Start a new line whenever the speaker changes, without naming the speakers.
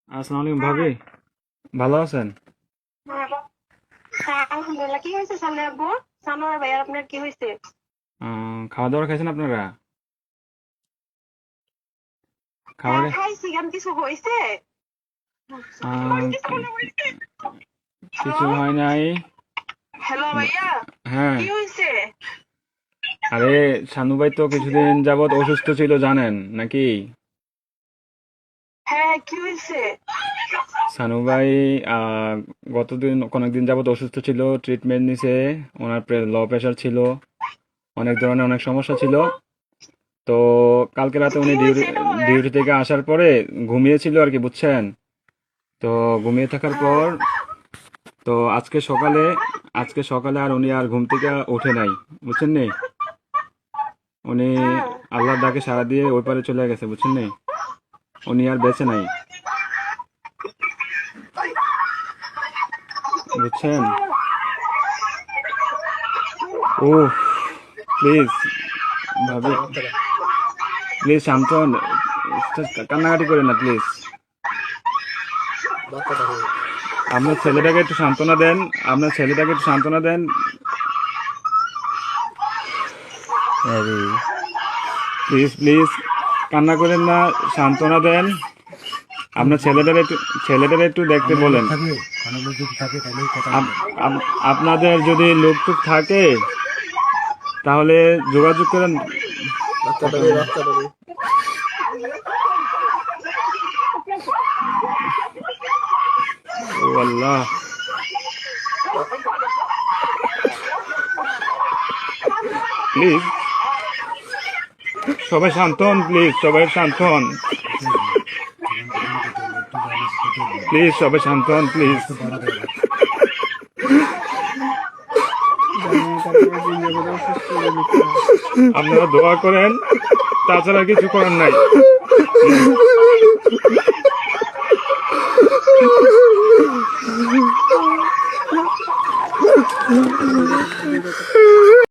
আসসালামু আলাইকুম ভাবি, ভালো আছেন?
হ্যাঁ, আলহামদুলিল্লাহ। কি হয়েছে সামনে আব্বু? সানোয়ার ভাইয়ার আপনার কি হয়েছে?
খাওয়া দাওয়া খাইছেন আপনারা?
হ্যাঁ,
খাবারে
খাইছি। কেন কিছু হয়েছে?
আহ,
কিছু মনে হয়েছে? হ্যালো,
কিছু হয় নাই।
হ্যালো ভাইয়া,
হ্যাঁ,
কি হয়েছে?
আরে শানু ভাই তো কিছুদিন যাবত অসুস্থ ছিল জানেন নাকি?
হ্যাঁ, কি হয়েছে?
শানু ভাই আহ, অনেকদিন যাবত অসুস্থ ছিল, ট্রিটমেন্ট নিছে। ওনার লো প্রেশার ছিল, অনেক ধরনের অনেক সমস্যা ছিল। তো কালকে রাতে
কি
উনি ডিউটি
হয়েছে এটা বলেন?
ডিউটি থেকে আসার পরে ঘুমিয়েছিল আর কি, বুঝছেন? তো ঘুমিয়ে থাকার
হ্যাঁ,
পর তো আজকে সকালে আর উনি আর ঘুম থেকে ওঠে নাই, বুঝছেন নি? উনি
হ্যাঁ।
আল্লাহর ডাকে সাড়া দিয়ে ওই পারে চলে গেছে, বুঝছেন নি? উনি আর বেঁচে নাই, বুঝছেন? ও, প্লিজ ভাবি, প্লিজ শান্ত হন। কান্নাকাটি করেন না প্লিজ। আপনার ছেলেটাকে একটু সান্ত্বনা দেন, আপনার ছেলেটাকে একটু সান্ত্বনা দেন। আরে প্লিজ প্লিজ, কান্না করেন না, সান্ত্বনা দেন। আপনার ছেলেটার একটু দেখতে
অনেক লোক
বলেন।
থাকে, অনেক লোক যদি থাকে তাহলে কথা
আপ-
বলবেন।
আপনাদের যদি লোকটুক থাকে তাহলে যোগাযোগ করেন। ও আল্লাহ, প্লিজ সবাই শান্ত হন, প্লিজ সবাই শান্ত হন,
কেটে যাবে, যখন কেটে যাবে একটু জানিস কেটে যাবে,
প্লিজ সবাই শান্ত হন, প্লিজ।
একটু বাড়া দেবে না।
আপনারা দোয়া করেন, তাছাড়া কিছু করার নাই।